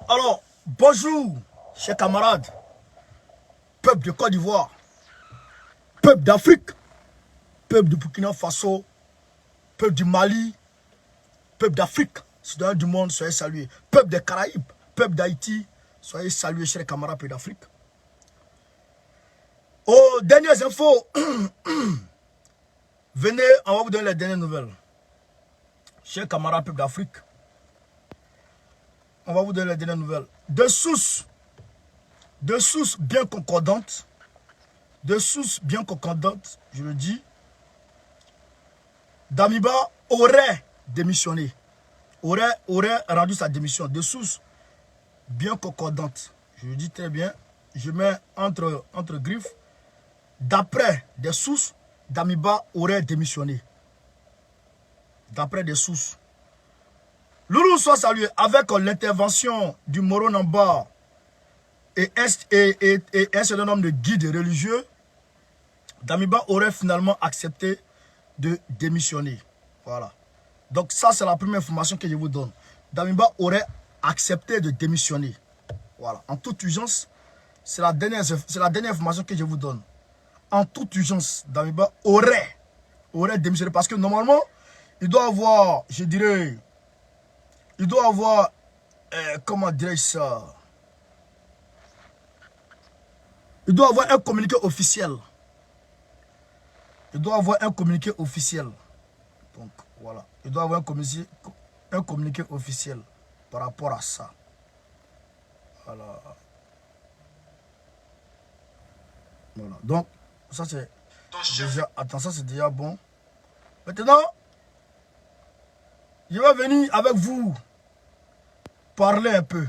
Alors, bonjour, chers camarades, peuple de Côte d'Ivoire, peuple d'Afrique, peuple du Burkina Faso, peuple du Mali, peuple d'Afrique, citoyens du monde, soyez salués. Peuple des Caraïbes, peuple d'Haïti, soyez salués, chers camarades, peuple d'Afrique. Aux dernières infos, venez, on va vous donner les dernières nouvelles. Chers camarades, peuple d'Afrique, on va vous donner les dernières nouvelles. De sources bien concordantes, je le dis, Damiba aurait démissionné, aurait rendu sa démission. De sources bien concordantes, je le dis très bien, je mets entre griffes, d'après des sources, Damiba aurait démissionné. D'après des sources. Loulou soit salué avec l'intervention du Moro Namba et un certain nombre de guides religieux. Damiba aurait finalement accepté de démissionner. Voilà. Donc ça, c'est la première information que je vous donne. Damiba aurait accepté de démissionner. Voilà. En toute urgence, c'est la dernière information que je vous donne. En toute urgence, Damiba aurait démissionné. Parce que normalement, il doit avoir, je dirais, il doit avoir, comment dirais-je ça? Il doit avoir un communiqué officiel. Il doit avoir un communiqué officiel. Donc, voilà. Il doit avoir un communiqué officiel par rapport à ça. Voilà. Voilà. Donc, ça c'est déjà... Attends, ça c'est déjà bon. Maintenant, je vais venir avec vous parler un peu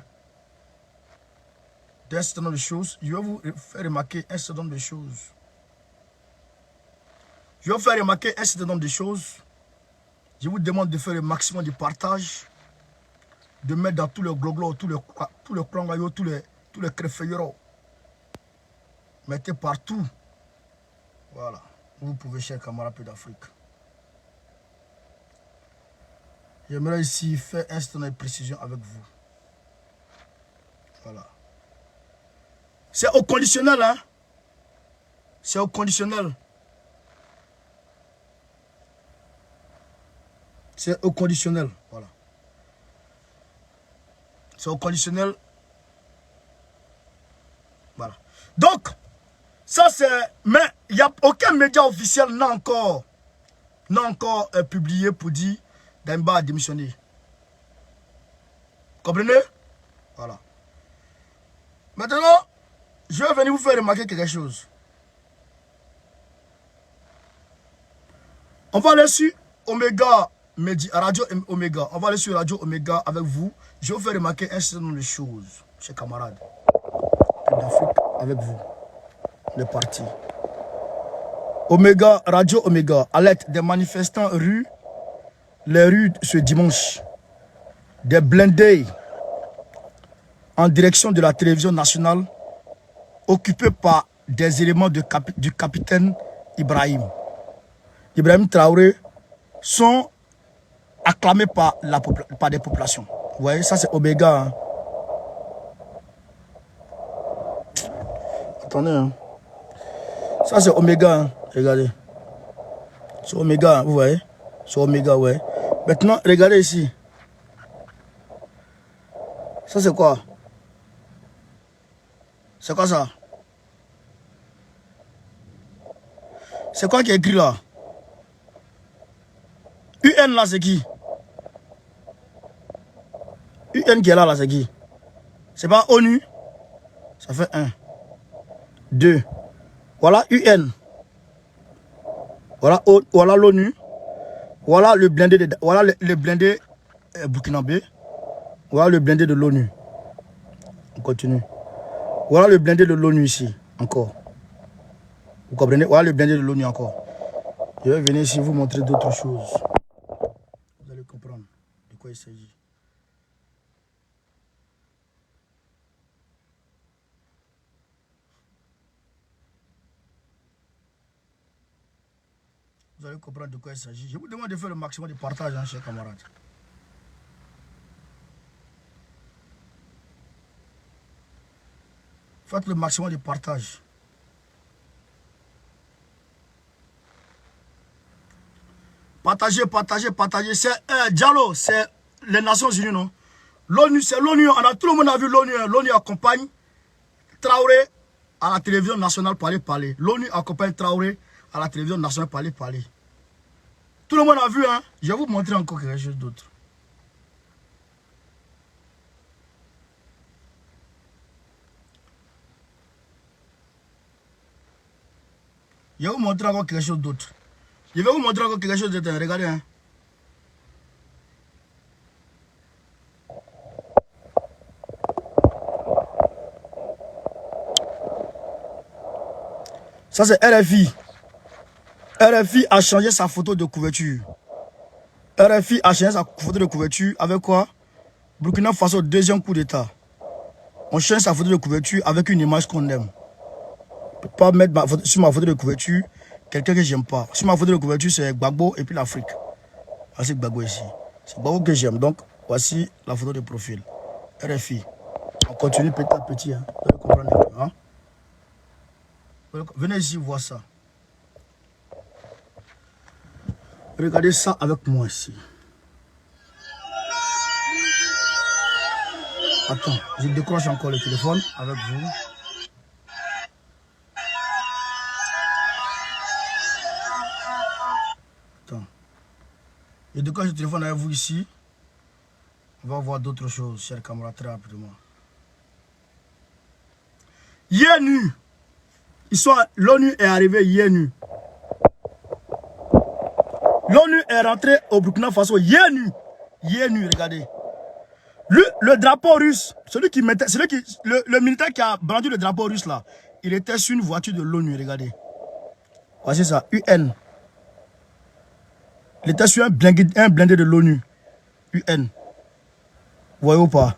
d'un certain nombre de choses. Je vais vous faire remarquer un certain nombre de choses. Je vais vous faire remarquer un certain nombre de choses. Je vous demande de faire le maximum de partage, de mettre dans tous les gloglos, tous les clangaillots, tous les crefeuilleros. Mettez partout. Voilà. Vous pouvez, chers camarades d'Afrique. J'aimerais ici faire un certain nombre de précisions avec vous. Voilà. C'est au conditionnel, hein. C'est au conditionnel. C'est au conditionnel. Voilà. C'est au conditionnel. Voilà. Donc, ça c'est... Mais il n'y a aucun média officiel n'a encore publié pour dire Damiba a démissionné. Comprenez? Voilà. Maintenant, je vais venir vous faire remarquer quelque chose. On va aller sur Omega Medi, Radio Omega. On va aller sur Radio Omega avec vous. Je vais vous faire remarquer un certain nombre de choses, chers camarades d'Afrique, avec vous. Le parti. Omega, Radio Omega, alerte des manifestants les rues ce dimanche. Des blindés en direction de la télévision nationale, occupés par des éléments du capitaine Ibrahim Traoré, sont acclamés par des populations. Vous voyez, ça c'est Omega. Hein. Attendez, hein. Ça c'est Omega, hein. Regardez. C'est Omega, vous voyez. C'est Omega, ouais. Maintenant, regardez ici. Ça c'est quoi? C'est quoi ça? C'est quoi qui est écrit là? UN là c'est qui? UN qui est là c'est qui? C'est pas ONU? Ça fait 1, 2. Voilà UN. Voilà l'ONU. Voilà le blindé le blindé burkinabé. Voilà le blindé de l'ONU. On continue. Voilà le blindé de l'ONU ici. Encore. Vous comprenez? Voilà le blindé de l'ONU encore. Je vais venir ici vous montrer d'autres choses. Vous allez comprendre de quoi il s'agit. Vous allez comprendre de quoi il s'agit. Je vous demande de faire le maximum de partage, hein, chers camarades. Faites le maximum de partage. Partagez, partagez, partagez. C'est Diallo, c'est les Nations Unies, non? L'ONU, c'est l'ONU. Tout le monde a vu l'ONU. L'ONU accompagne Traoré à la télévision nationale parler. L'ONU accompagne Traoré à la télévision nationale parler. Tout le monde a vu, hein? Je vais vous montrer encore quelque chose d'autre. Je vais vous montrer encore quelque chose d'autre. Regardez, hein. Ça, c'est RFI. RFI a changé sa photo de couverture. RFI a changé sa photo de couverture avec quoi? Burkina Faso, deuxième coup d'État. On change sa photo de couverture avec une image qu'on aime. Je ne peux pas mettre sur ma photo de couverture quelqu'un que j'aime pas. Sur ma photo de couverture, c'est Gbagbo et puis l'Afrique. Voici Gbagbo ici. C'est Gbagbo que j'aime. Donc, voici la photo de profil. RFI. On continue petit à petit. Hein. Vous allez comprendre. Hein? Venez ici voir ça. Regardez ça avec moi ici. Attends, je décroche encore le téléphone avec vous. Attends. Je décroche le téléphone avec vous ici. On va voir d'autres choses, chers camarades, très rapidement. Hier nuit. L'ONU est arrivée hier nuit. L'ONU est rentrée au Burkina Faso hier nuit. Hier nuit, regardez. Le drapeau russe, le militaire qui a brandi le drapeau russe là, il était sur une voiture de l'ONU, regardez. Voici ça, UN. Il était sur un blindé de l'ONU. UN. Vous voyez ou pas?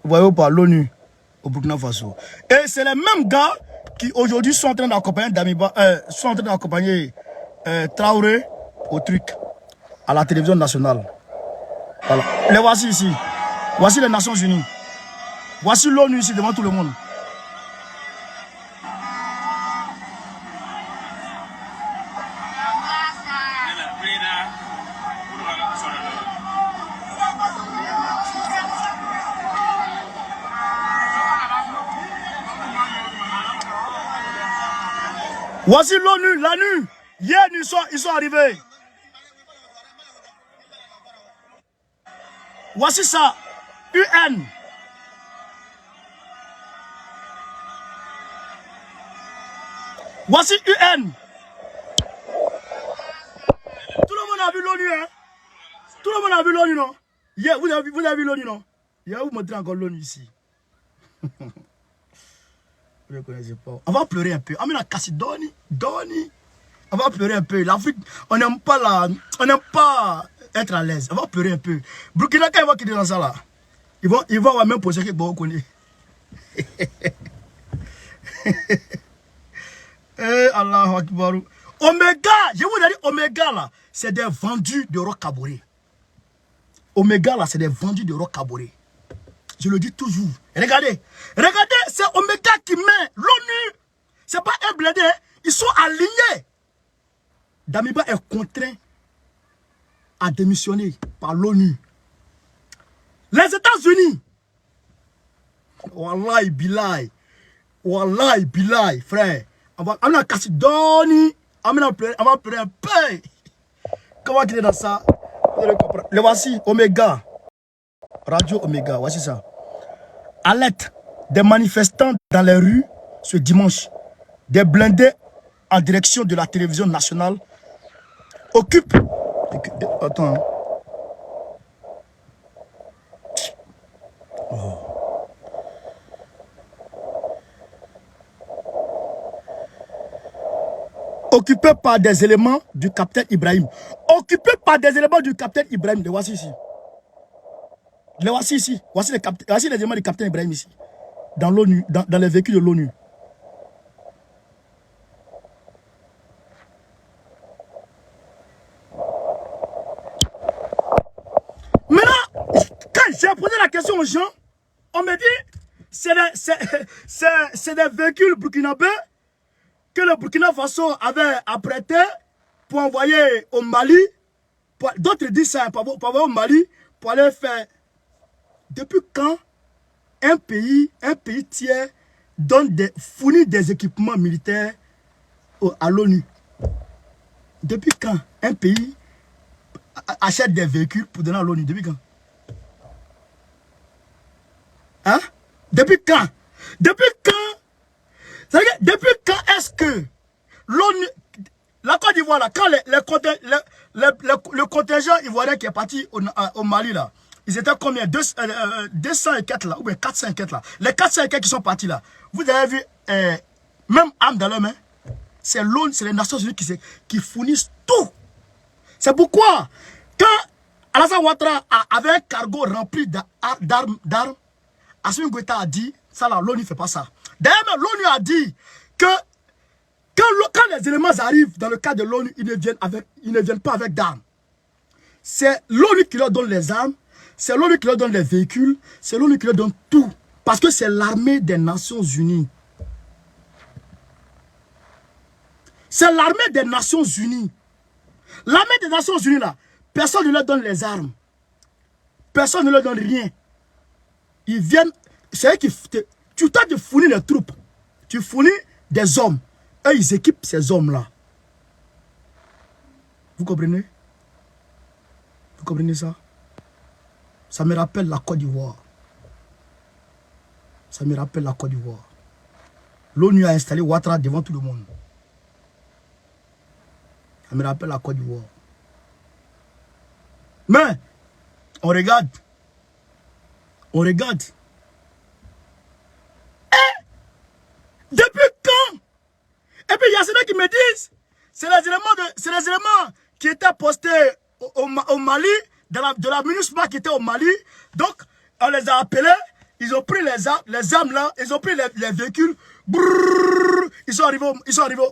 Vous voyez ou pas, l'ONU au Burkina Faso. Et c'est les mêmes gars qui aujourd'hui sont en train d'accompagner Traoré au truc, à la télévision nationale. Voilà. Les voici ici. Voici les Nations Unies. Voici l'ONU ici devant tout le monde. Voici l'ONU, la nuit. Hier, ils sont arrivés. Voici ça. UN. Voici UN. Tout le monde a vu l'ONU, hein? Tout le monde a vu l'ONU, non? Hier, vous avez vu l'ONU, non? Je vais vous montrer encore l'ONU ici. Vous ne connaissez pas. On va pleurer un peu. Amina Kassi, Doni. On va pleurer un peu. L'Afrique, on n'aime pas être à l'aise. On va pleurer un peu. Burkina, quand ils vont quitter dans ça là, ils vont avoir même posé que bon connaît. Eh Allah Akbar. Omega, je vous ai dit, Omega là, c'est des vendus de roc caboret. Omega là, c'est des vendus de roc caboret. Je le dis toujours. Regardez, c'est Omega qui met l'ONU. C'est pas un blindé, ils sont alignés. Damiba est contraint à démissionner par l'ONU. Les États-Unis, Wallahi Bilay, frère, on va casser Doni, on va pleurer un peu. Comment il est dans ça? Le voici, Omega, Radio Omega, voici ça. Alerte des manifestants dans les rues ce dimanche. Des blindés en direction de la télévision nationale occupent. Attends. Oh. Occupés par des éléments du capitaine Ibrahim. Occupés par des éléments du capitaine Ibrahim. Les voici ici. Les voici ici. Voici les éléments du capitaine Ibrahim ici. Dans l'ONU, dans les véhicules de l'ONU. Maintenant, quand j'ai posé la question aux gens, on me dit, c'est des véhicules burkinabés que le Burkina Faso avait apprêtés pour envoyer au Mali. D'autres disent ça, pour envoyer au Mali, pour aller faire. Depuis quand un pays tiers fournit des équipements militaires à l'ONU? Depuis quand un pays achète des véhicules pour donner à l'ONU? Depuis quand? Hein? Depuis quand? Depuis quand? Depuis quand est-ce que l'ONU, la Côte d'Ivoire, là, quand le contingent ivoirien qui est parti au Mali, là, ils étaient combien? 200 et 4 là, ou bien 400 et 4 là. Les 400 et 4 qui sont partis là, vous avez vu, même armes dans leurs mains, c'est l'ONU, c'est les Nations Unies qui fournissent tout. C'est pourquoi, quand Alassane Ouattara avait un cargo rempli d'armes, Assimi Goïta a dit, ça là, l'ONU ne fait pas ça. D'ailleurs, l'ONU a dit que quand les éléments arrivent dans le cadre de l'ONU, ils ne viennent pas avec d'armes. C'est l'ONU qui leur donne les armes, c'est l'ONU qui leur donne les véhicules, c'est l'ONU qui leur donne tout. Parce que c'est l'armée des Nations Unies. C'est l'armée des Nations Unies. L'armée des Nations Unies, là, personne ne leur donne les armes. Personne ne leur donne rien. Ils viennent, c'est eux qui... Tu t'as de fournir les troupes. Tu fournis des hommes. Eux, ils équipent ces hommes-là. Vous comprenez? Vous comprenez ça? Ça me rappelle la Côte d'Ivoire. Ça me rappelle la Côte d'Ivoire. L'ONU a installé Ouattara devant tout le monde. Ça me rappelle la Côte d'Ivoire. Mais, on regarde. On regarde. Et, depuis quand? Et puis, il y a ceux qui me disent, c'est les éléments qui étaient postés au Mali, de la MINUSMA qui était au Mali. Donc, on les a appelés, ils ont pris les armes là, ils ont pris les véhicules. Brrr, ils sont arrivés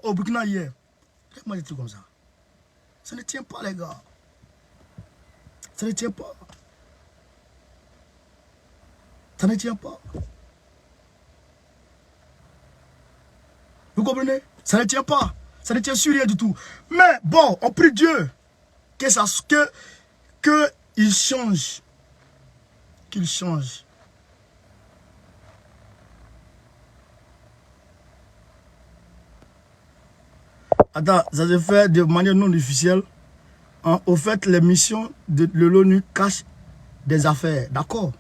au Burkina hier. Moi des trucs comme ça. Ça ne tient pas, les gars. Ça ne tient pas. Ça ne tient pas. Vous comprenez? Ça ne tient pas. Ça ne tient sur rien du tout. Mais bon, on prie Dieu qu'il change. Qu'il change. Attends, ça se fait de manière non officielle. Hein, au fait, les missions de l'ONU cachent des affaires. D'accord?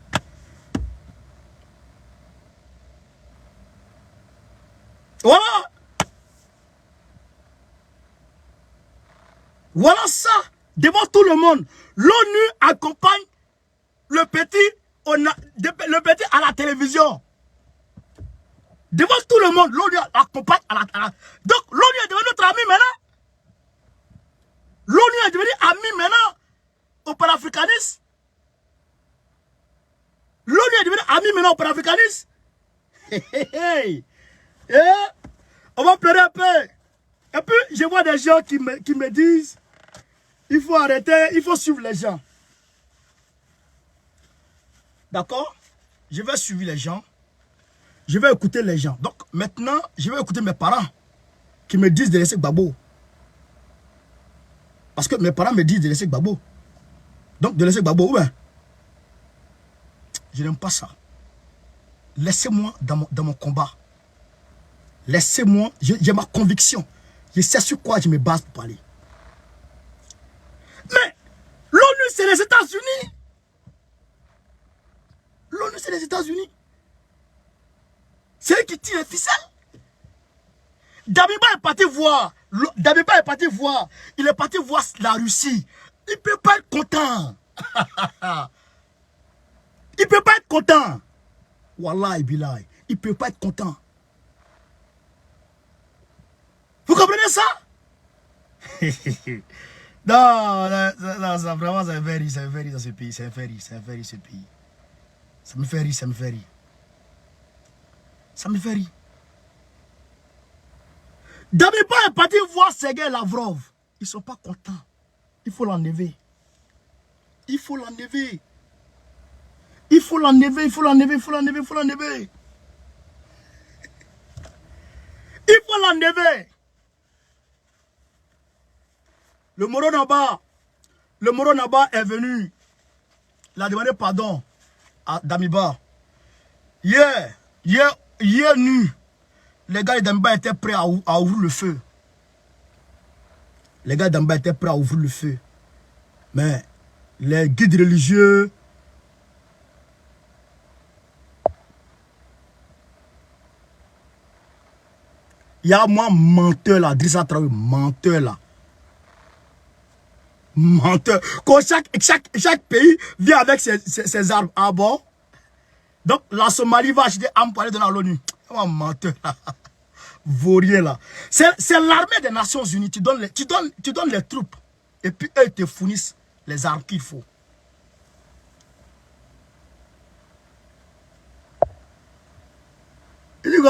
Voilà. Voilà ça. Devant tout le monde. L'ONU accompagne le petit à la télévision. Devant tout le monde, l'ONU accompagne à la... Donc, l'ONU est devenu notre ami maintenant. L'ONU est devenu ami maintenant au panafricanisme. L'ONU est devenu ami maintenant au panafricanisme. On va pleurer un peu. Et puis, je vois des gens qui me disent, il faut arrêter, il faut suivre les gens. D'accord? Je vais suivre les gens. Je vais écouter les gens. Donc, maintenant, je vais écouter mes parents qui me disent de laisser Gbagbo. Parce que mes parents me disent de laisser Gbagbo. Donc, de laisser Gbagbo, ouais. Je n'aime pas ça. Laissez-moi dans mon combat. Laissez-moi, j'ai ma conviction. Je sais sur quoi je me base pour parler. Mais, l'ONU, c'est les États-Unis. L'ONU, c'est les États-Unis. C'est eux qui tirent les ficelles. Damiba est parti voir. Damiba est parti voir. Il est parti voir la Russie. Il ne peut pas être content. Il ne peut pas être content. Wallahi billahi. Il ne peut pas être content. Vous comprenez ça? Non, ça, vraiment, ça me fait rire dans ce pays. Ça me fait rire ce pays. Ça me fait rire. Ça me fait rire. Damiba est parti voir Sergei Lavrov. Ils ne sont pas contents. Il faut l'enlever. Il faut l'enlever. Il faut l'enlever. énervé. Le Moro Naba est venu. Il a demandé pardon à Damiba. Hier nuit, les gars de Damiba étaient prêts à ouvrir le feu. Les gars de Damiba étaient prêts à ouvrir le feu. Mais les guides religieux, il y a moi menteur là, Drissa Traoré, menteur là. Menteur. Chaque pays vient avec ses armes. Ah bon? Donc la Somalie va acheter armes pour aller dans l'ONU. Oh, menteur là. Vaurien là. C'est l'armée des Nations Unies. Tu donnes les troupes. Et puis eux ils te fournissent les armes qu'il faut. Et du coup,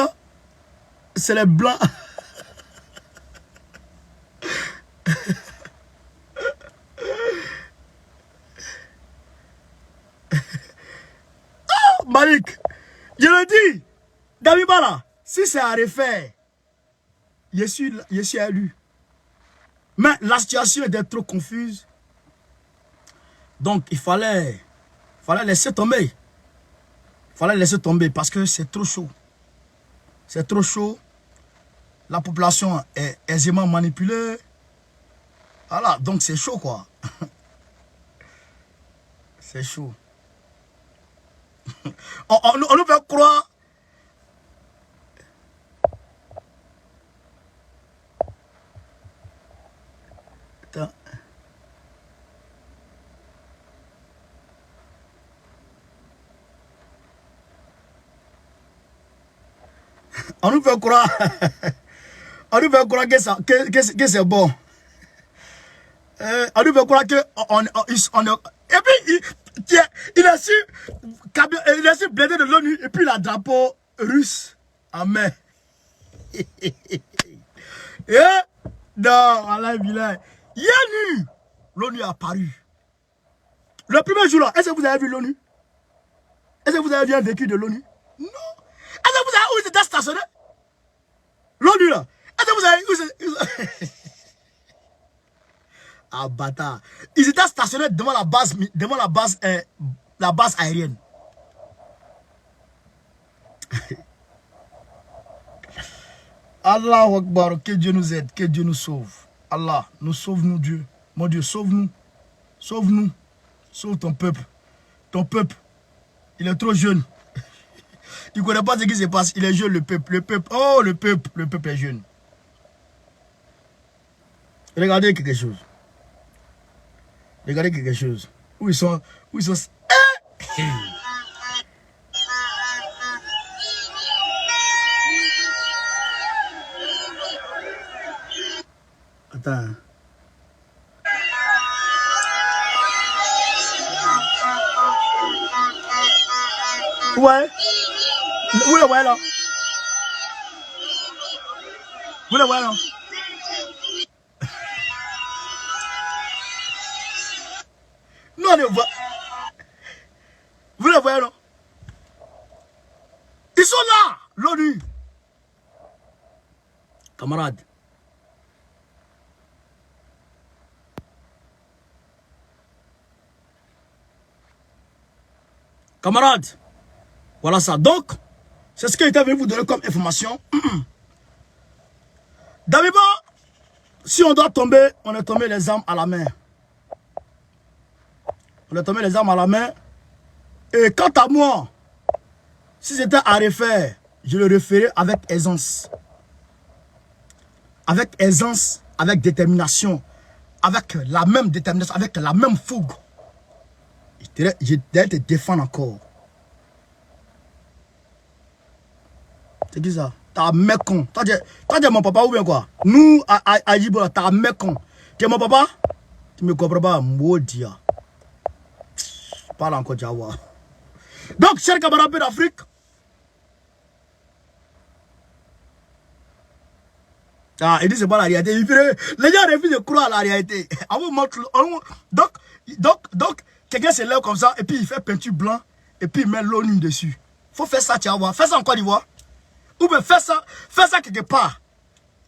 c'est les blancs. Malik, je le dis, Damiba là, si c'est à refaire, je suis élu. Mais la situation était trop confuse. Donc il fallait laisser tomber. Il fallait laisser tomber parce que c'est trop chaud. C'est trop chaud. La population est aisément manipulée. Voilà, donc c'est chaud quoi. C'est chaud. On nous fait croire. Attends. On nous fait croire. On nous fait croire que c'est bon. On nous fait croire que et puis il a su blender de l'ONU et puis la drapeau russe en main. Et non, Allah Bilal. Hier nuit, l'ONU a apparu. Le premier jour là, est-ce que vous avez vu l'ONU? Est-ce que vous avez bien vécu de l'ONU? Non. Est-ce que vous avez où ils étaient stationnés? L'ONU là. Est-ce que vous avez où ils... Ah bâtard. Ils étaient stationnés devant la base aérienne. Allah Akbar, que Dieu nous aide, que Dieu nous sauve. Allah, nous sauve-nous Dieu. Mon Dieu, sauve-nous. Sauve-nous. Sauve ton peuple. Ton peuple, il est trop jeune. Il ne connaît pas ce qui se passe. Il est jeune, le peuple. Le peuple, oh le peuple est jeune. Regardez quelque chose. Regardez quelque chose. Où ils sont. Attends. Ouais. Où le voyez là? Vous le voyez là? Non, on le voit. Vous le voyez là? Ils sont là, l'ONU. Camarades. Camarades. Voilà ça. Donc, c'est ce que j'étais venu vous donner comme information. Damiba, si on doit tomber, on est tombé les armes à la main. On est tombé les armes à la main. Et quant à moi, si c'était à refaire, je le referais avec aisance. Avec aisance, avec détermination. Avec la même détermination, avec la même fougue. Je devais te défendre encore. C'est qui ça? T'as un mec con. Toi, tu es mon papa ou bien quoi? Nous, à Yibola, t'as un mec con. Tu es mon papa? Tu me comprends pas? Maudia. Parle encore Jawa. Donc, chers camarades d'Afrique, ah, il dit c'est pas la réalité. Les gens refusent de croire à la réalité. Donc, quelqu'un se lève comme ça et puis il fait peinture blanc et puis il met l'ONU dessus. Faut faire ça, tu vas voir. Fais ça en Côte d'Ivoire. Ou bien fais ça quelque part.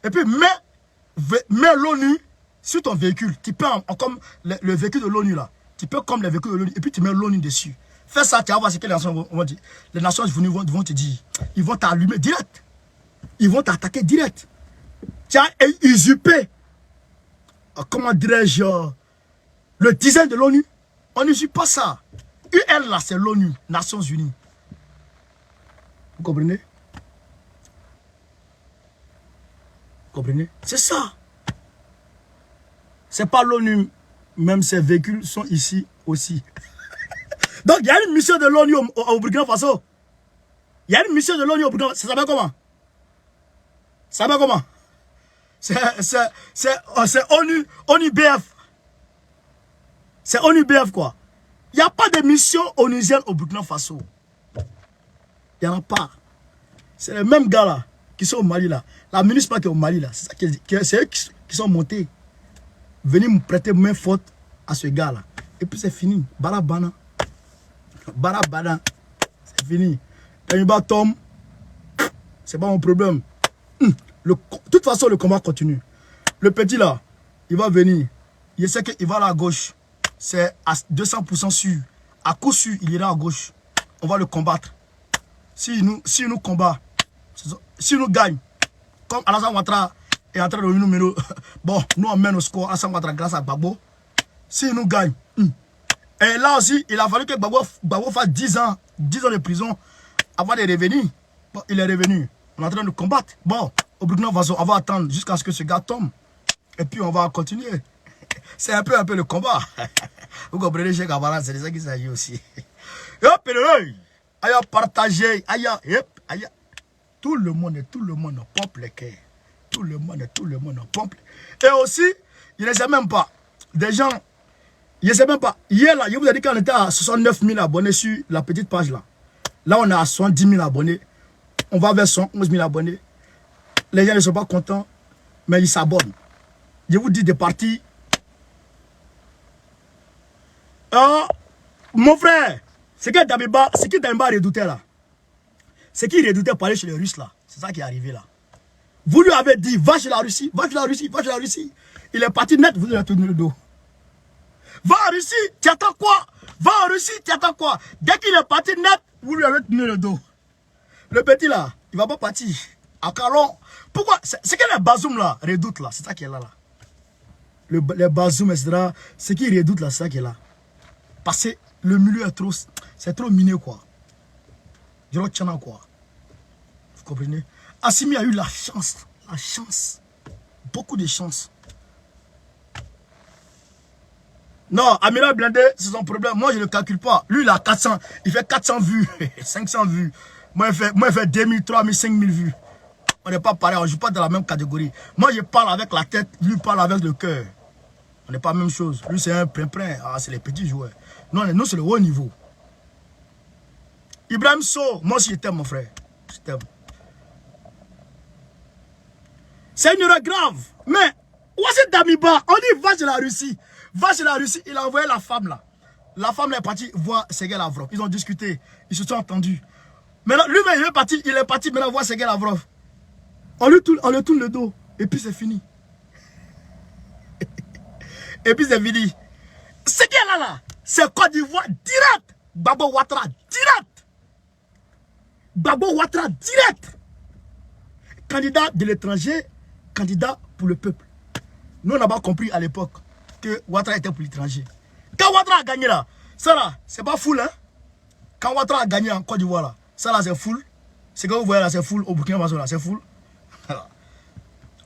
Et puis, mets l'ONU sur ton véhicule. Tu peux, comme le véhicule de l'ONU là. Tu peux comme le véhicule de l'ONU. Et puis, tu mets l'ONU dessus. Fais ça, tu vas voir ce que les Nations vont dire. Les Nations Unies vont te dire. Ils vont t'allumer direct. Ils vont t'attaquer direct. Tu as usurpé, comment dirais-je, le design de l'ONU. On n'usurpe pas ça. UN là, c'est l'ONU, Nations Unies. Vous comprenez? Vous comprenez? C'est ça. C'est pas l'ONU, même ses véhicules sont ici aussi. Donc, il y a une mission de l'ONU au Burkina Faso. Il y a une mission de l'ONU au Burkina Faso. Ça s'appelle comment? Ça s'appelle comment? C'est ONU BF. C'est ONU BF quoi. Il n'y a pas de mission onusienne au Burkina Faso. Il n'y en a pas. C'est les mêmes gars là qui sont au Mali là. La ministre qui est au Mali là. C'est eux qui sont montés. Venir me prêter main forte à ce gars là. Et puis c'est fini. Barabana. Barabana. C'est fini. Kaniba tombe. C'est pas mon problème. De toute façon, le combat continue. Le petit là, il va venir. Il sait qu'il va à la gauche. C'est à 200% sûr. À coup sûr, il ira à gauche. On va le combattre. S'il nous combat, s'il nous gagne, comme Alassane Ouattara est en train de nous bon, nous on mène au score Alassane Ouattara grâce à Gbagbo. S'il nous gagne, et là aussi, il a fallu que Gbagbo fasse 10 ans de prison avant de revenir. Bon, il est revenu. On est en train de combattre. Bon, au Burkina Faso, on va attendre jusqu'à ce que ce gars tombe. Et puis on va continuer. C'est un peu le combat. Vous comprenez, Cheikh Abara, c'est de ça qu'il s'agit aussi. Hop, aïe, partagez, aïe, tout le monde pompe les cœurs. Tout le monde pompe. Et aussi, il ne sait même pas. Des gens, il ne sait même pas. Hier, là, je vous ai dit qu'on était à 69 000 abonnés sur la petite page là. Là, on est à 70 000 abonnés. On va vers 111 000 abonnés. Les gens ne sont pas contents, mais ils s'abonnent. Je vous dis des parties. Mon frère, ce que Damiba redoutait là, ce qu'il redoutait pour aller chez les Russes là, c'est ça qui est arrivé là. Vous lui avez dit, va chez la Russie, va chez la Russie, va chez la Russie. Il est parti net, vous lui avez tourné le dos. Va en Russie, tu attends quoi? Va en Russie, tu attends quoi? Dès qu'il est parti net, vous lui avez tourné le dos. Le petit là, il ne va pas partir. À Calon. Pourquoi? C'est que les Bazoum là redoutent là, c'est ça qui est là. Les Bazoum, etc. Ce qu'ils redoutent là, c'est ça qui est là. Parce que le milieu est trop, c'est trop miné quoi. Je le tiens quoi. Vous comprenez? Assimi a eu la chance. Beaucoup de chance. Non, Amira Blindé, c'est son problème. Moi, je ne le calcule pas. Lui, il a 400, il fait 400 vues, 500 vues. Moi, il fait 2000, 3000, 5000 vues. On n'est pas pareil, on ne joue pas dans la même catégorie. Moi, je parle avec la tête, lui parle avec le cœur. On n'est pas la même chose. Lui, c'est un prin-prin. Ah, c'est les petits joueurs. Non, nous, c'est le haut niveau. Ibrahim So, moi aussi, je t'aime, mon frère. Je t'aime. C'est une erreur grave. Mais, où est-ce Damiba? On dit, va chez la Russie. Va chez la Russie. Il a envoyé la femme là. La femme là est partie voir Sergei Lavrov. Ils ont discuté. Ils se sont entendus. Maintenant, lui-même, il est parti maintenant voir Sergei Lavrov. On lui tourne le dos. Et puis c'est fini. Et puis c'est fini. Ce qui est là, c'est Côte d'Ivoire direct. Gbagbo Ouattara direct. Gbagbo Ouattara direct. Candidat de l'étranger, candidat pour le peuple. Nous, on n'a pas compris à l'époque que Ouattara était pour l'étranger. Quand Ouattara a gagné là, ça là, c'est pas full, hein. Quand Ouattara a gagné en Côte d'Ivoire là, ça là c'est full. Ce que vous voyez là, c'est full. Au Burkina Faso là, c'est full.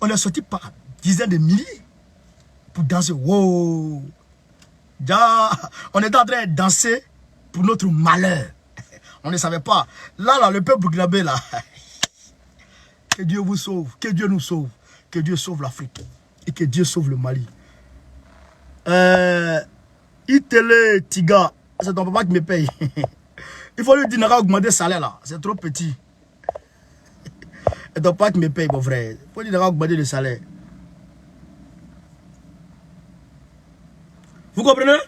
On est sorti par dizaines de milliers pour danser. Wow! On était en train de danser pour notre malheur. On ne savait pas. Là, le peuple burkinabé, là. Que Dieu vous sauve. Que Dieu nous sauve. Que Dieu sauve l'Afrique. Et que Dieu sauve le Mali. Itele Tiga, c'est ton papa qui me paye. Il faut lui dire, n'a augmenter le salaire là. C'est trop petit. Et ton papa qui me paye, mon frère. Il faut lui dire, n'a augmenter le salaire. Vous comprenez?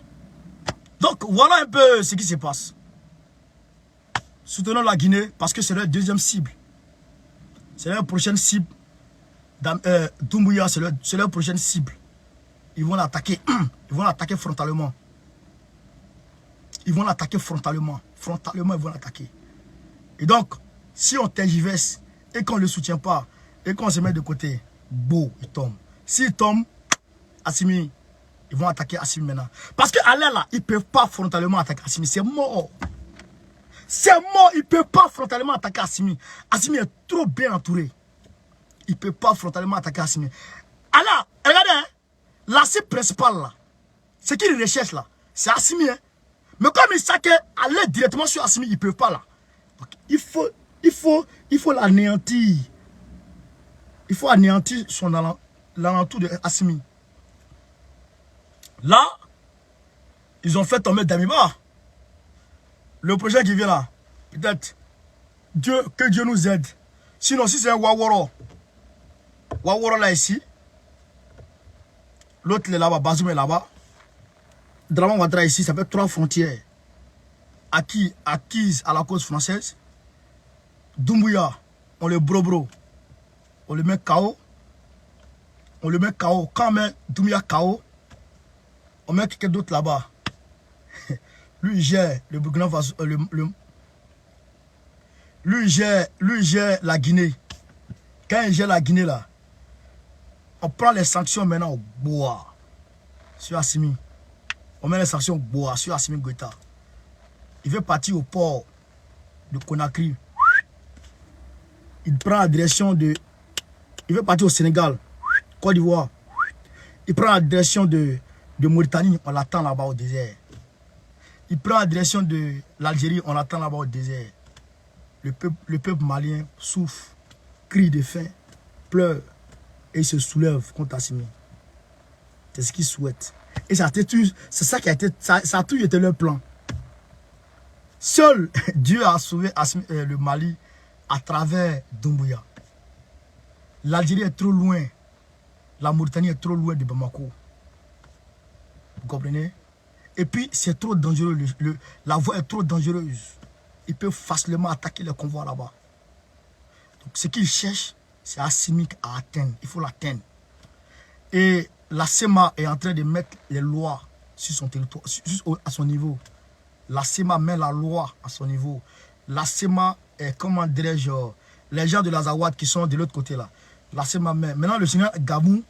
Donc, voilà un peu ce qui se passe. Soutenons la Guinée parce que c'est leur deuxième cible. C'est leur prochaine cible Doumbouya, c'est leur prochaine cible. Ils vont l'attaquer. Ils vont l'attaquer frontalement. Ils vont l'attaquer frontalement. Frontalement, ils vont l'attaquer. Et donc, si on tergiverse et qu'on ne le soutient pas et qu'on se met de côté, beau, il tombe. S'il tombe, Assimi, ils vont attaquer Assimi maintenant. Parce qu'à l'air là, ils ne peuvent pas frontalement attaquer Assimi. C'est mort. C'est mort. Ils ne peuvent pas frontalement attaquer Assimi. Assimi est trop bien entouré. Il ne peut pas frontalement attaquer Assimi. Alors, regardez, hein, la cible principale là, ce qu'il recherche là, c'est Assimi. Hein. Mais comme ils savent qu'aller directement sur Assimi, ils ne peuvent pas là. Donc, il faut l'anéantir. Il faut anéantir l'alentour de Assimi. Là, ils ont fait tomber Damiba. Le projet qui vient là, peut-être, que Dieu nous aide. Sinon, si c'est un Waworo là ici, l'autre est là-bas, Bazoum est là-bas, Draman Ouattara ici, ça fait 3 frontières acquises à la cause française. Doumbouya, on le bro, on le met KO. On le met KO. Quand on met Doumbouya KO, on met quelqu'un d'autre là-bas. Lui, il gère le Burkina Faso. Lui, il gère la Guinée. Quand il gère la Guinée, là, on prend les sanctions maintenant au bois sur Assimi. On met les sanctions au bois sur Assimi Goïta. Il veut partir au port de Conakry. Il prend la direction de... Il veut partir au Sénégal, Côte d'Ivoire. Il prend la direction de Mauritanie, on l'attend là-bas au désert. Il prend la direction de l'Algérie, on l'attend là-bas au désert. Le peuple malien souffre, crie de faim, pleure et il se soulève contre Assimi. C'est ce qu'il souhaite. Et c'est ça qui a été, ça a toujours été leur plan. Seul Dieu a sauvé le Mali à travers Doumbouya. L'Algérie est trop loin. La Mauritanie est trop loin de Bamako. Vous comprenez? Et puis, c'est trop dangereux. La voie est trop dangereuse. Ils peuvent facilement attaquer les convois là-bas. Donc, ce qu'ils cherchent, c'est Assimi à atteindre. Il faut l'atteindre. Et la SEMA est en train de mettre les lois sur son territoire, à son niveau. La SEMA met la loi à son niveau. La SEMA est, comment dirais-je, les gens de l'Azawad qui sont de l'autre côté là. La SEMA met. Maintenant, le général Gamou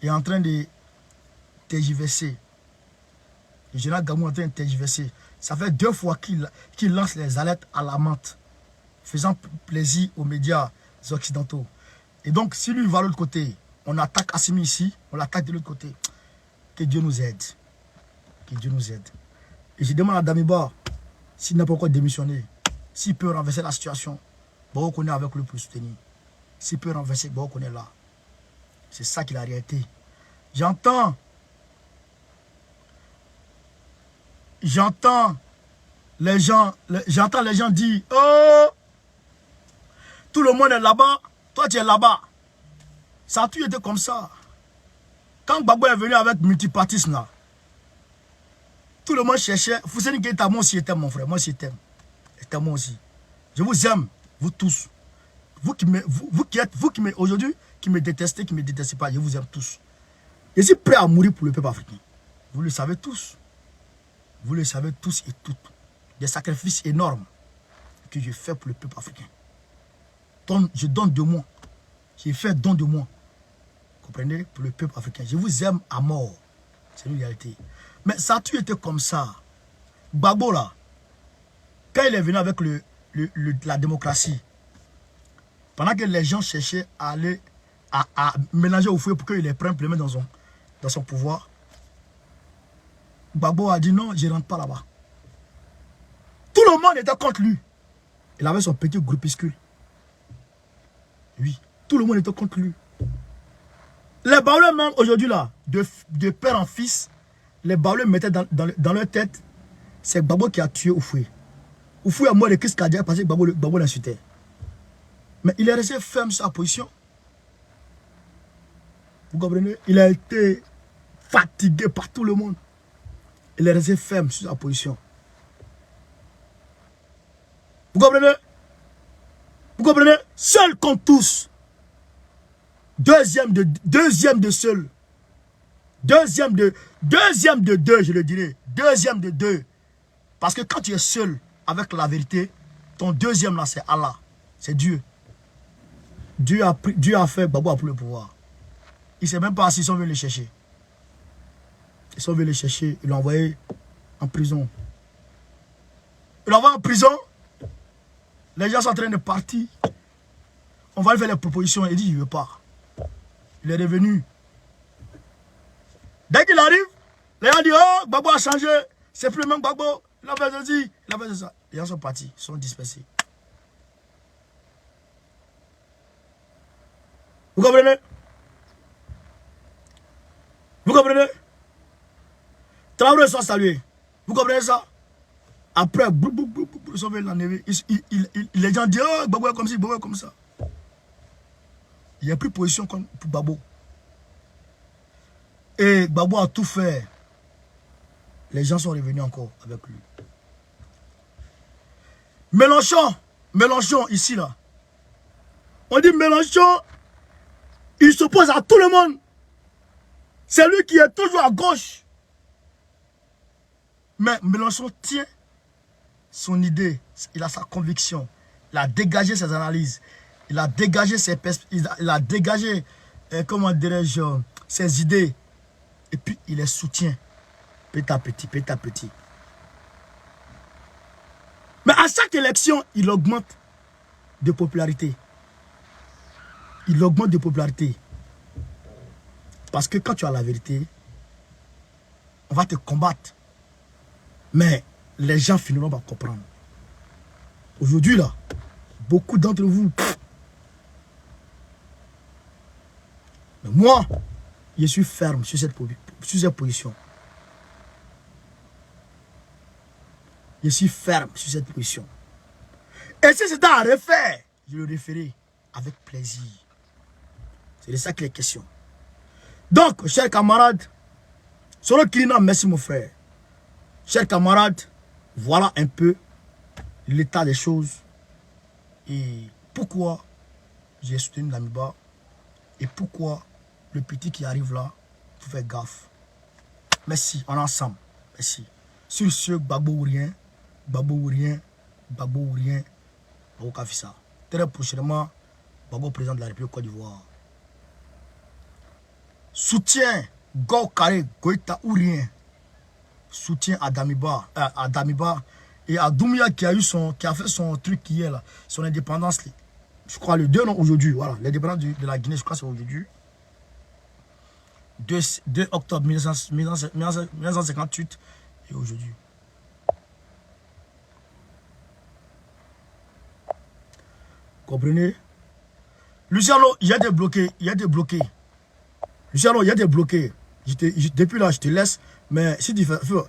est en train de tergiverser. Le général Gamou est en train de tergiverser. Ça fait 2 fois qu'il lance les alertes à la menthe, faisant plaisir aux médias occidentaux. Et donc, si lui va de l'autre côté, on attaque Assimi ici, on l'attaque de l'autre côté. Que Dieu nous aide. Que Dieu nous aide. Et je demande à Damiba, s'il n'a pas encore démissionné, s'il peut renverser la situation, bon, on est avec lui pour le soutenir. S'il peut renverser, bon, on est là. C'est ça qui est la réalité. J'entends les gens dire, oh, tout le monde est là-bas, toi tu es là-bas. Ça a toujours été comme ça. Quand Gbagbo est venu avec multipartisme là, tout le monde cherchait. Fousseni Keïta, moi aussi je t'aime mon frère, moi aussi je t'aime. Je t'aime moi aussi. Je vous aime, vous tous. Vous qui aujourd'hui, qui me détestez, qui ne me détestez pas, je vous aime tous. Je suis prêt à mourir pour le peuple africain. Vous le savez tous. Vous le savez tous et toutes. Des sacrifices énormes que je fais pour le peuple africain. Je donne de moi. J'ai fait don de moi. Comprenez? Pour le peuple africain. Je vous aime à mort. C'est une réalité. Mais ça a toujours été comme ça. Gbagbo là, quand il est venu avec la démocratie, pendant que les gens cherchaient à aller à mélanger au fouet pour qu'il les prenne pour les mettre dans son pouvoir, Gbagbo a dit non, je ne rentre pas là-bas. Tout le monde était contre lui. Il avait son petit groupuscule. Oui, tout le monde était contre lui. Les Baoulés même aujourd'hui là, de père en fils, les Baoulés mettaient dans leur tête, c'est Gbagbo qui a tué Oufoué. Oufoué a mort de crise cardiaque parce que Gbagbo l'insultait. Mais il est resté ferme sur sa position. Vous comprenez? Il a été fatigué par tout le monde. Il est resté ferme sur sa position. Vous comprenez? Vous comprenez? Seul contre tous. Deuxième de seul. Deuxième de deux, je le dirais. Deuxième de deux. Parce que quand tu es seul avec la vérité, ton deuxième là, c'est Allah. C'est Dieu. Dieu a fait Gbagbo a pris le pouvoir. Il ne sait même pas s'ils sont venus les chercher. Ils sont venus les chercher, ils l'ont envoyé en prison. Ils l'ont envoyé en prison. Les gens sont en train de partir. On va lui faire les propositions. Il dit, il ne veut pas. Il est revenu. Dès qu'il arrive, les gens disent, oh, Gbagbo a changé. C'est plus le même Gbagbo. Il a fait ceci, il a fait ça. Les gens sont partis, ils sont dispersés. Vous comprenez? Vous comprenez? Traoré soit salué. Vous comprenez ça? Après, ils sont venus l'enlever. Les gens disent, oh, Gbagbo est comme ci, Gbagbo est comme ça. Il a pris position pour Gbagbo. Et Gbagbo a tout fait. Les gens sont revenus encore avec lui. Mélenchon, ici, là. On dit Mélenchon, il s'oppose à tout le monde. C'est lui qui est toujours à gauche. Mais Mélenchon tient son idée. Il a sa conviction. Il a dégagé ses analyses. Il a dégagé ses perspectives. Il a dégagé, comment dirais-je, ses idées. Et puis, il les soutient. Petit à petit, petit à petit. Mais à chaque élection, il augmente de popularité. Il augmente de popularité. Parce que quand tu as la vérité, on va te combattre. Mais les gens finiront par comprendre. Aujourd'hui, là, beaucoup d'entre vous... Mais moi, je suis ferme sur cette position. Je suis ferme sur cette position. Et si c'était à refaire, je le referai avec plaisir. C'est de ça qu'il est question. Donc, chers camarades, sur le climat, merci mon frère. Chers camarades, voilà un peu l'état des choses. Et pourquoi j'ai soutenu Damiba. Et pourquoi le petit qui arrive là, faut faire gaffe. Merci, on est ensemble. Merci. Sur ce, Gbagbo ou rien, Gbagbo ou rien, Gbagbo ou rien, Gbagbo Kafissa. Très prochainement, Gbagbo président de la République Côte d'Ivoire. Soutien, Go Carré, Goïta ou rien. Soutien à Damiba, et à Doumbouya qui a fait son truc hier là, son indépendance. Je crois le 2 non aujourd'hui, voilà, l'indépendance de la Guinée, je crois c'est aujourd'hui. 2 octobre 1958 et aujourd'hui. Comprenez? Luciano, il y a des bloqués, Luciano, il y a des bloqués. Depuis là, je te laisse, mais si tu fais pas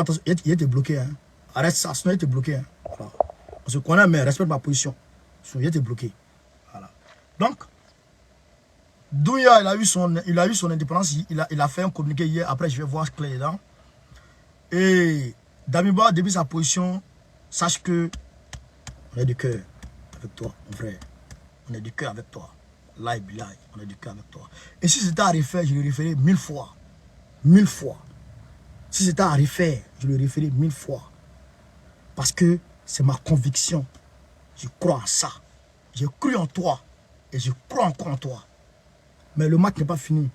attention, il y a des bloqués. Hein. Arrête ça, sinon il y a des bloqués. Hein. Voilà. On se connaît, mais respecte ma position. Sinon, il y a des bloqués. Voilà. Donc, Doumbouya, il a eu son indépendance, il a fait un communiqué hier, après je vais voir ce qu'il y a dedans. Et Damiba, depuis sa position, sache que on est de cœur avec toi, mon frère. On est de cœur avec toi. Live, on est de cœur avec toi. Et si c'était à refaire, je le referai 1000 fois. 1000 fois. Si c'était à refaire, je le referai 1000 fois. Parce que c'est ma conviction. Je crois en ça. J'ai cru en toi. Et je crois encore en toi. Mais le match n'est pas fini.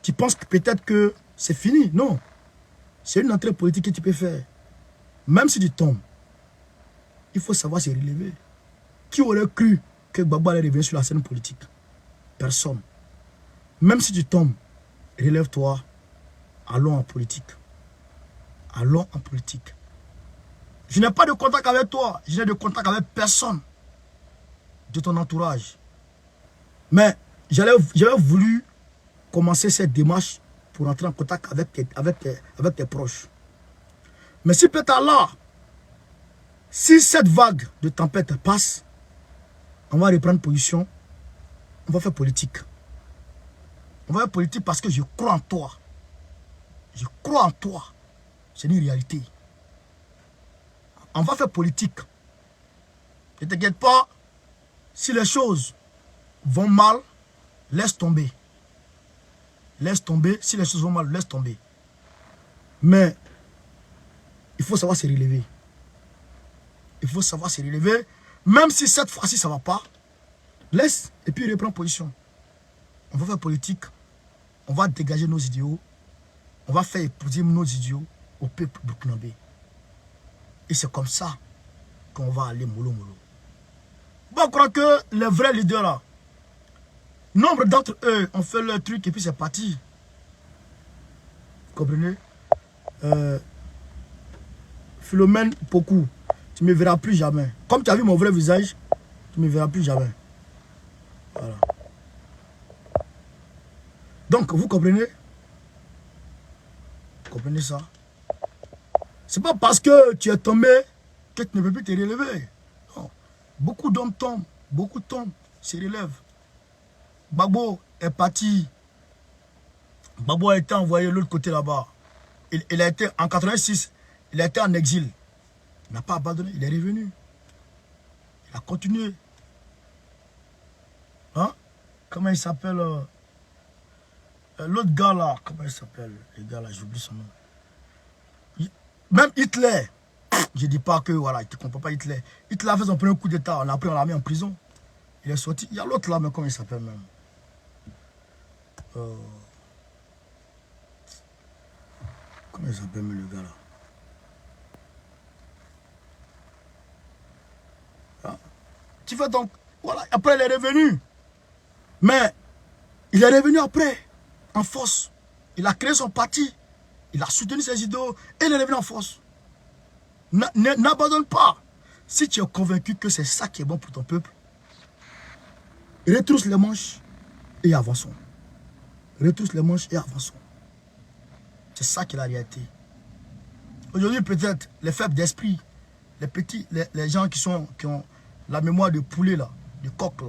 Tu penses que peut-être que c'est fini? Non. C'est une entrée politique que tu peux faire. Même si tu tombes, il faut savoir se relever. Qui aurait cru que Gbagbo allait revenir sur la scène politique? Personne. Même si tu tombes, relève-toi. Allons en politique. Allons en politique. Je n'ai pas de contact avec toi. Je n'ai de contact avec personne de ton entourage. Mais j'avais voulu commencer cette démarche pour entrer en contact avec tes proches. Mais si peut-être là, si cette vague de tempête passe, on va reprendre position, on va faire politique. On va faire politique parce que je crois en toi. Je crois en toi. C'est une réalité. On va faire politique. Ne t'inquiète pas, si les choses vont mal, laisse tomber. Laisse tomber. Si les choses vont mal, laisse tomber. Mais il faut savoir se relever. Il faut savoir se relever. Même si cette fois-ci, ça ne va pas, laisse et puis reprends position. On va faire politique. On va dégager nos idiots. On va faire épouser nos idiots au peuple burkinabé. Et c'est comme ça qu'on va aller mollo mollo. Bon, je crois que les vrais leaders là, nombre d'entre eux ont fait leur truc et puis c'est parti. Vous comprenez? Philomène Pokou, tu ne me verras plus jamais. Comme tu as vu mon vrai visage, tu ne me verras plus jamais. Voilà. Donc, vous comprenez? Vous comprenez ça? C'est pas parce que tu es tombé que tu ne peux plus te relever. Non. Beaucoup d'hommes tombent, beaucoup tombent, se relèvent. Gbagbo est parti. Gbagbo a été envoyé de l'autre côté là-bas. Il a été en 86, il a été en exil. Il n'a pas abandonné, il est revenu. Il a continué. Hein? Comment il s'appelle? L'autre gars là, comment il s'appelle? Le gars là, j'oublie son nom. Même Hitler, je ne dis pas que voilà, tu ne comprends pas Hitler. Hitler a fait son premier coup d'état, on l'a mis en prison. Il est sorti. Il y a l'autre là, mais comment il s'appelle même? Comment il s'appelle le gars là? Ah. Tu fais donc, voilà, après il est revenu. Mais il est revenu après, en force. Il a créé son parti. Il a soutenu ses idéaux et il est revenu en force. N'abandonne pas. Si tu es convaincu que c'est ça qui est bon pour ton peuple, retrousse les manches et avançons. Retrousse les manches et avançons. C'est ça qui est la réalité. Aujourd'hui, peut-être, les faibles d'esprit, les petits, les gens qui ont la mémoire de poulet, là, de coq, là,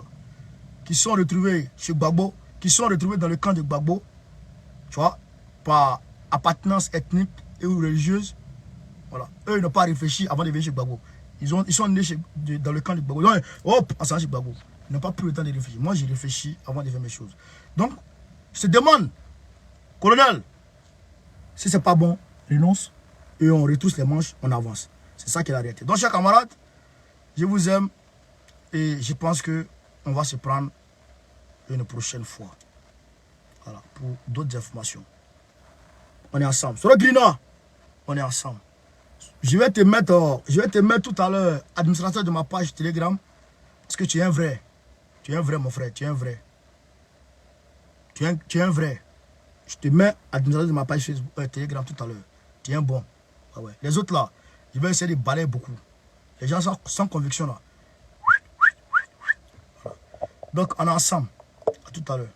qui sont retrouvés chez Gbagbo, qui sont retrouvés dans le camp de Gbagbo, tu vois, par appartenance ethnique et ou religieuse. Voilà. Eux, ils n'ont pas réfléchi avant de venir chez Gbagbo. Ils sont nés dans le camp de Gbagbo. Donc, hop, en s'en chez Gbagbo. Ils n'ont pas pris le temps de réfléchir. Moi, j'ai réfléchi avant de faire mes choses. Donc, je te demande, colonel, si c'est pas bon, renonce et on retrousse les manches, on avance. C'est ça qui est la réalité. Donc, chers camarades, je vous aime et je pense que on va se prendre une prochaine fois. Voilà, pour d'autres informations. On est ensemble. Sur le Grina, on est ensemble. Je vais te mettre tout à l'heure administrateur de ma page Telegram. Parce que tu es un vrai. Tu es un vrai, mon frère. Tu es un vrai. Tu es un vrai. Je te mets administrateur de ma page Facebook, Telegram tout à l'heure. Tu es un bon. Ah ouais. Les autres là, je vais essayer de balayer beaucoup. Les gens sans conviction là. Voilà. Donc on est ensemble. À tout à l'heure.